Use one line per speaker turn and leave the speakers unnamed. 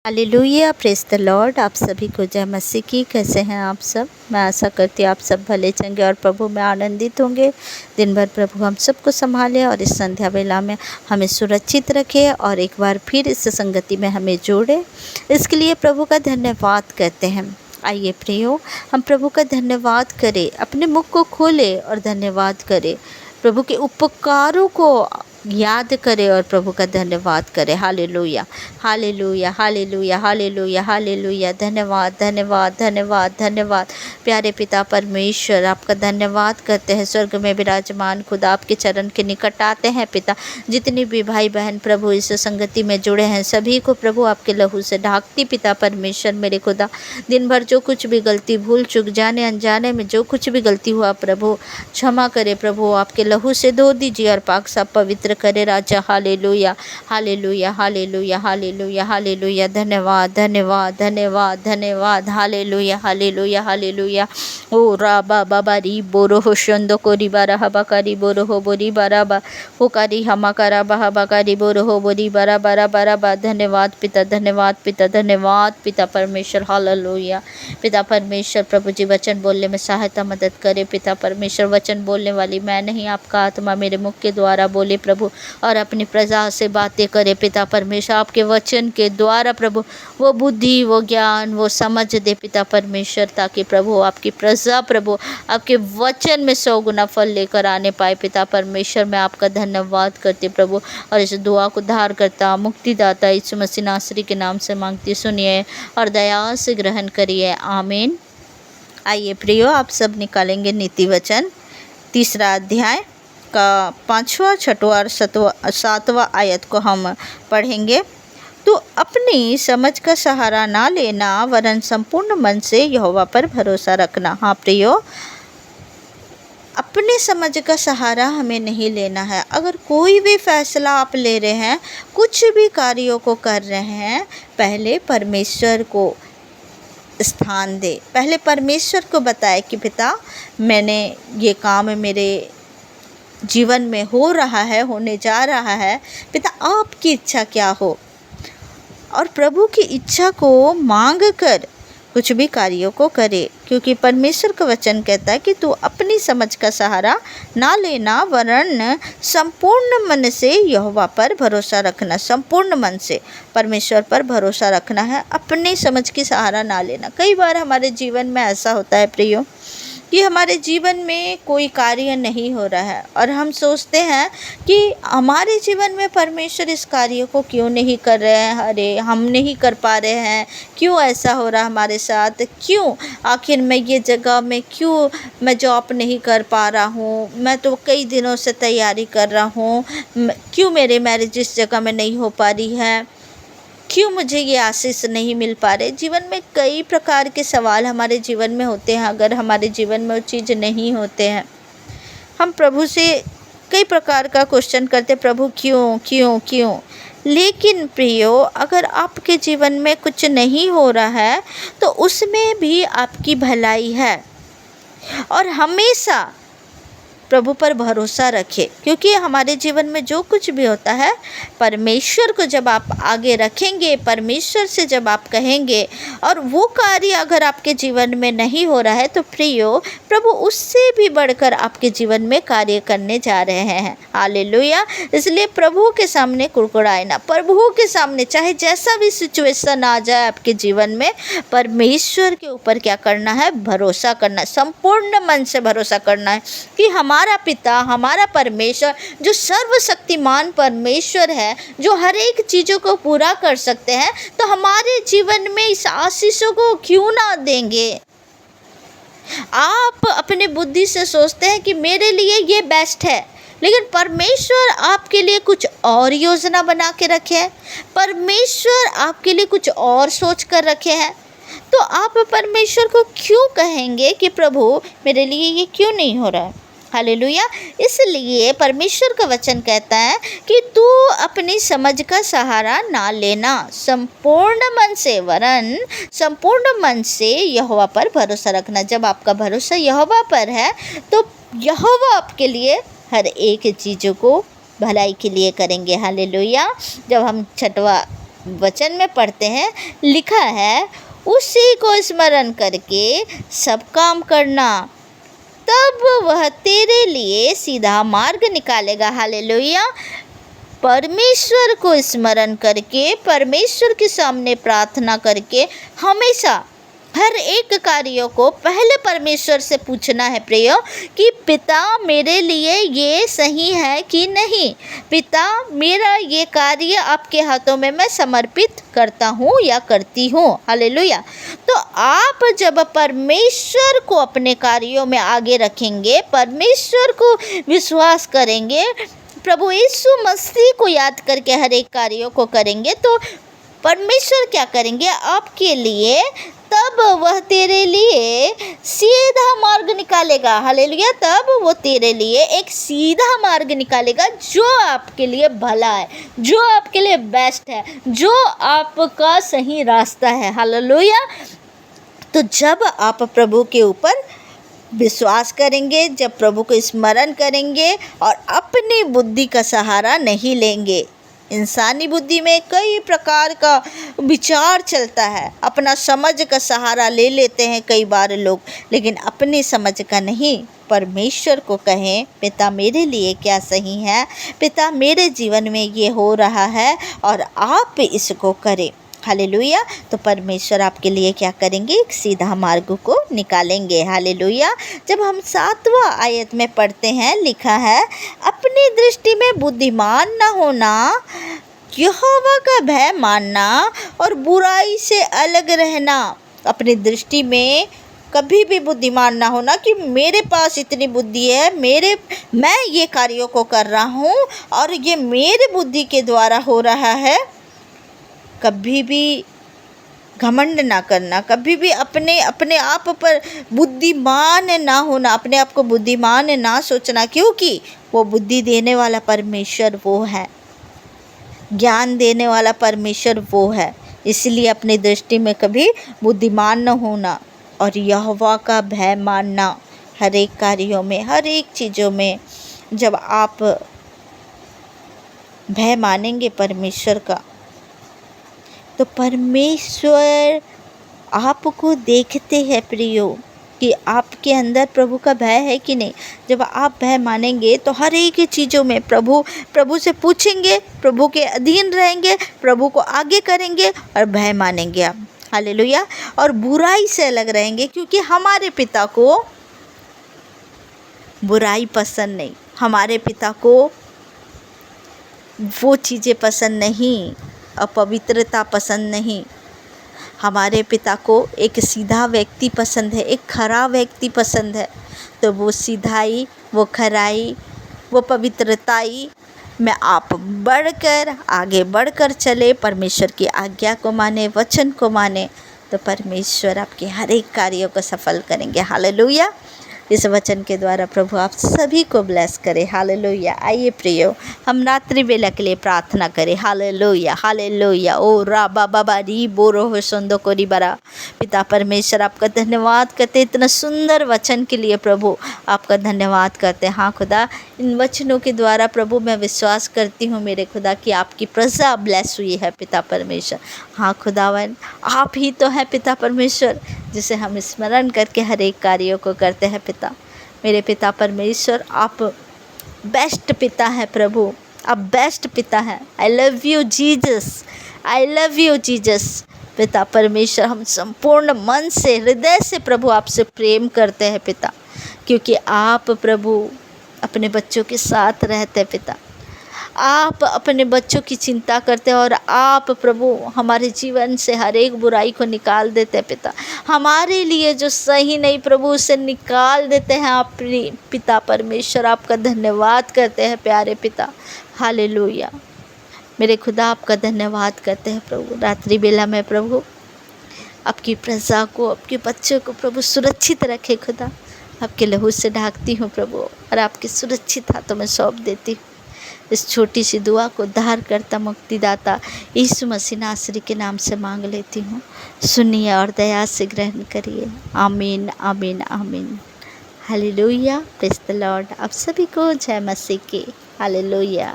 Hallelujah, praise the Lord. आप सभी को जय मसीह की। कैसे हैं आप सब? मैं आशा करती हूँ आप सब भले चंगे और प्रभु में आनंदित होंगे। दिन भर प्रभु हम सबको संभाले और इस संध्या वेला में हमें सुरक्षित रखे और एक बार फिर इस संगति में हमें जोड़े। इसके लिए प्रभु का धन्यवाद करते हैं। आइए प्रियो, हम प्रभु का धन्यवाद करें, अपने मुख को खोले और धन्यवाद करें, प्रभु के उपकारों को याद करें और प्रभु का धन्यवाद करें। हालेलुया, हालेलुया, हालेलुया, हालेलुया, हालेलुया। धन्यवाद, धन्यवाद, धन्यवाद, धन्यवाद। प्यारे पिता परमेश्वर, आपका धन्यवाद करते हैं। स्वर्ग में विराजमान खुदा, आपके चरण के निकट आते हैं पिता। जितने भी भाई बहन प्रभु इस संगति में जुड़े हैं, सभी को प्रभु आपके लहू से ढाकती पिता परमेश्वर मेरे खुदा। दिन भर जो कुछ भी गलती, भूल चूक, जाने अनजाने में जो कुछ भी गलती हुआ प्रभु क्षमा करे प्रभु, आपके लहू से धो दीजिए और पाक साफ पवित्र करे राजा। हालेलुया, हालेलुया, हालेलुया, हालेलुया, हालेलुया। धन्यवाद, धन्यवाद, धन्यवाद, धन्यवाद। हालेलुया, हालेलुया, हालेलुया। ओ राबा बाबा री बोरो हो शंदो को री बारा हबा कारी बोरो हो बोरी बारा बा हो कारी हमा करा बहा बाकारी बोरो हो बोरी बारा बारा बारा बा। धन्यवाद पिता, धन्यवाद पिता, धन्यवाद पिता परमेश्वर। हालेलुया। पिता परमेश्वर प्रभु जी वचन बोलने में सहायता मदद करे पिता परमेश्वर। वचन बोलने वाली मैं नहीं, आपका आत्मा मेरे मुख के द्वारा बोले प्रभु, और अपनी प्रजा से बातें करे पिता परमेश्वर। आपके वचन के द्वारा प्रभु वो बुद्धि, वो ज्ञान, वो समझ दे पिता परमेश्वर, ताकि प्रभु आपकी प्रजा प्रभु आपके वचन में 100 गुना फल लेकर आने पाए पिता परमेश्वर। मैं आपका धन्यवाद करती प्रभु और इस दुआ को धार करता मुक्तिदाता यीशु मसीह नासरी के नाम से मांगती, सुनिए और दया से ग्रहण करिए। आमीन। आइए प्रियो, आप सब निकालेंगे नीति वचन 3 अध्याय का 5वां, 6वां और 7वां आयत को हम पढ़ेंगे। तो अपनी समझ का सहारा ना लेना, वरन संपूर्ण मन से यहोवा पर भरोसा रखना। हाँ प्रियो, अपने समझ का सहारा हमें नहीं लेना है। अगर कोई भी फैसला आप ले रहे हैं, कुछ भी कार्यों को कर रहे हैं, पहले परमेश्वर को स्थान दे। पहले परमेश्वर को बताए कि पिता, मैंने ये काम मेरे जीवन में हो रहा है, होने जा रहा है, पिता आपकी इच्छा क्या हो, और प्रभु की इच्छा को मांग कर कुछ भी कार्यों को करे। क्योंकि परमेश्वर का वचन कहता है कि तू अपनी समझ का सहारा ना लेना, वरन संपूर्ण मन से यहोवा पर भरोसा रखना। संपूर्ण मन से परमेश्वर पर भरोसा रखना है, अपनी समझ की सहारा ना लेना। कई बार हमारे जीवन में ऐसा होता है प्रियो कि हमारे जीवन में कोई कार्य नहीं हो रहा है और हम सोचते हैं कि हमारे जीवन में परमेश्वर इस कार्य को क्यों नहीं कर रहे हैं, अरे हम नहीं कर पा रहे हैं, क्यों ऐसा हो रहा हमारे साथ, क्यों आखिर मैं ये जगह में क्यों मैं जॉब नहीं कर पा रहा हूँ, मैं तो कई दिनों से तैयारी कर रहा हूँ, क्यों मेरे मैरिज इस जगह में नहीं हो पा रही है, क्यों मुझे ये आशीष नहीं मिल पा रहे। जीवन में कई प्रकार के सवाल हमारे जीवन में होते हैं। अगर हमारे जीवन में वो चीज़ नहीं होते हैं, हम प्रभु से कई प्रकार का क्वेश्चन करते, प्रभु क्यों क्यों क्यों। लेकिन प्रियो, अगर आपके जीवन में कुछ नहीं हो रहा है तो उसमें भी आपकी भलाई है। और हमेशा प्रभु पर भरोसा रखें, क्योंकि हमारे जीवन में जो कुछ भी होता है, परमेश्वर को जब आप आगे रखेंगे, परमेश्वर से जब आप कहेंगे और वो कार्य अगर आपके जीवन में नहीं हो रहा है, तो प्रियो प्रभु उससे भी बढ़कर आपके जीवन में कार्य करने जा रहे हैं। हालेलुया। इसलिए प्रभु के सामने कुड़कुड़ाए ना, प्रभु के सामने चाहे जैसा भी सिचुएशन आ जाए आपके जीवन में, परमेश्वर के ऊपर क्या करना है? भरोसा करना, संपूर्ण मन से भरोसा करना है कि हमारा पिता, हमारा परमेश्वर जो सर्वशक्तिमान परमेश्वर है, जो हर एक चीज़ों को पूरा कर सकते हैं, तो हमारे जीवन में इस आशीषों को क्यों ना देंगे। आप अपने बुद्धि से सोचते हैं कि मेरे लिए ये बेस्ट है, लेकिन परमेश्वर आपके लिए कुछ और योजना बना के रखे हैं, परमेश्वर आपके लिए कुछ और सोच कर रखे हैं। तो आप परमेश्वर को क्यों कहेंगे कि प्रभु मेरे लिए ये क्यों नहीं हो रहा है। हालेलुया। इसलिए परमेश्वर का वचन कहता है कि तू अपनी समझ का सहारा ना लेना, संपूर्ण मन से, वरन संपूर्ण मन से यहोवा पर भरोसा रखना। जब आपका भरोसा यहोवा पर है तो यहोवा आपके लिए हर एक चीज़ों को भलाई के लिए करेंगे। हालेलुया। जब हम 6वां वचन में पढ़ते हैं, लिखा है, उसी को स्मरण करके सब काम करना, तब वह तेरे लिए सीधा मार्ग निकालेगा। हालेलुया। परमेश्वर को स्मरण करके, परमेश्वर के सामने प्रार्थना करके हमेशा हर एक कार्यों को पहले परमेश्वर से पूछना है प्रियो, कि पिता मेरे लिए ये सही है कि नहीं। पिता, मेरा ये कार्य आपके हाथों में मैं समर्पित करता हूँ या करती हूँ। हालेलुया। तो आप जब परमेश्वर को अपने कार्यों में आगे रखेंगे, परमेश्वर को विश्वास करेंगे, प्रभु यीशु मसीह को याद करके हर एक कार्यों को करेंगे, तो परमेश्वर क्या करेंगे आपके लिए, तब वह तेरे लिए सीधा मार्ग निकालेगा। हालेलुया। तब वो तेरे लिए एक सीधा मार्ग निकालेगा, जो आपके लिए भला है, जो आपके लिए बेस्ट है, जो आपका सही रास्ता है। हालेलुया। तो जब आप प्रभु के ऊपर विश्वास करेंगे, जब प्रभु को स्मरण करेंगे और अपनी बुद्धि का सहारा नहीं लेंगे। इंसानी बुद्धि में कई प्रकार का विचार चलता है, अपना समझ का सहारा ले लेते हैं कई बार लोग, लेकिन अपनी समझ का नहीं। परमेश्वर को कहें, पिता मेरे लिए क्या सही है, पिता मेरे जीवन में ये हो रहा है और आप इसको करें। हालेलुया। तो परमेश्वर आपके लिए क्या करेंगे, एक सीधा मार्ग को निकालेंगे। हालेलुया। जब हम 7वां आयत में पढ़ते हैं, लिखा है, अपनी दृष्टि में बुद्धिमान न होना, यहोवा का भय मानना और बुराई से अलग रहना। अपनी दृष्टि में कभी भी बुद्धिमान ना होना कि मेरे पास इतनी बुद्धि है, मैं ये कार्यों को कर रहा हूँ और ये मेरे बुद्धि के द्वारा हो रहा है। कभी भी घमंड ना करना, कभी भी अपने आप पर बुद्धिमान ना होना, अपने आप को बुद्धिमान ना सोचना, क्योंकि वो बुद्धि देने वाला परमेश्वर वो है, ज्ञान देने वाला परमेश्वर वो है। इसलिए अपनी दृष्टि में कभी बुद्धिमान न होना और यहोवा का भय मानना हर एक कार्यों में, हर एक चीज़ों में। जब आप भय मानेंगे परमेश्वर का, तो परमेश्वर आपको देखते हैं प्रियो, कि आपके अंदर प्रभु का भय है कि नहीं। जब आप भय मानेंगे तो हर एक चीज़ों में प्रभु से पूछेंगे, प्रभु के अधीन रहेंगे, प्रभु को आगे करेंगे और भय मानेंगे आप। हालेलुया। और बुराई से अलग रहेंगे, क्योंकि हमारे पिता को बुराई पसंद नहीं, हमारे पिता को वो चीज़ें पसंद नहीं, अपवित्रता पसंद नहीं। हमारे पिता को एक सीधा व्यक्ति पसंद है, एक खरा व्यक्ति पसंद है। तो वो सीधाई, वो खराई, वो पवित्रताई में आप आगे बढ़कर चले, परमेश्वर की आज्ञा को माने, वचन को माने, तो परमेश्वर आपके हर एक कार्यों को सफल करेंगे। हालेलुया। इस वचन के द्वारा प्रभु आप सभी को ब्लेस करे। हालेलुया। आइए प्रियो, हम रात्रि बेला के लिए प्रार्थना करें। हालेलुया, हालेलुया। ओ रा बाबा बारी बोरो हो संदो कोरी बरा। पिता परमेश्वर, आपका धन्यवाद करते इतना सुंदर वचन के लिए प्रभु, आपका धन्यवाद करते। हाँ खुदा, इन वचनों के द्वारा प्रभु मैं विश्वास करती हूँ मेरे खुदा कि आपकी प्रजा ब्लेस हुई है पिता परमेश्वर। हाँ खुदावन, आप ही तो हैं पिता परमेश्वर, जिसे हम स्मरण करके हर एक कार्यों को करते हैं। पिता, मेरे पिता परमेश्वर, आप बेस्ट पिता है प्रभु, आप बेस्ट पिता हैं। I love you Jesus, I love you Jesus. पिता परमेश्वर, हम संपूर्ण मन से, हृदय से प्रभु आपसे प्रेम करते हैं पिता, क्योंकि आप प्रभु अपने बच्चों के साथ रहते हैं पिता। आप अपने बच्चों की चिंता करते हैं और आप प्रभु हमारे जीवन से हर एक बुराई को निकाल देते हैं पिता। हमारे लिए जो सही नहीं प्रभु, उसे निकाल देते हैं आप पिता परमेश्वर। आपका धन्यवाद करते हैं प्यारे पिता। हालेलुया। मेरे खुदा, आपका धन्यवाद करते हैं प्रभु। रात्रि बेला में प्रभु आपकी प्रजा को, आपके बच्चों को प्रभु सुरक्षित रखे खुदा। आपके लहू से ढाकती हूँ प्रभु और आपके सुरक्षित हाथों में सौंप देती हूँ। इस छोटी सी दुआ को उद्धार करता मुक्तिदाता यीशु मसीह नासरी के नाम से मांग लेती हूँ। सुनिए और दया से ग्रहण करिए। आमीन, आमीन, आमीन। हालेलुया। Praise the Lord. आप सभी को जय मसीह की। हालेलुया।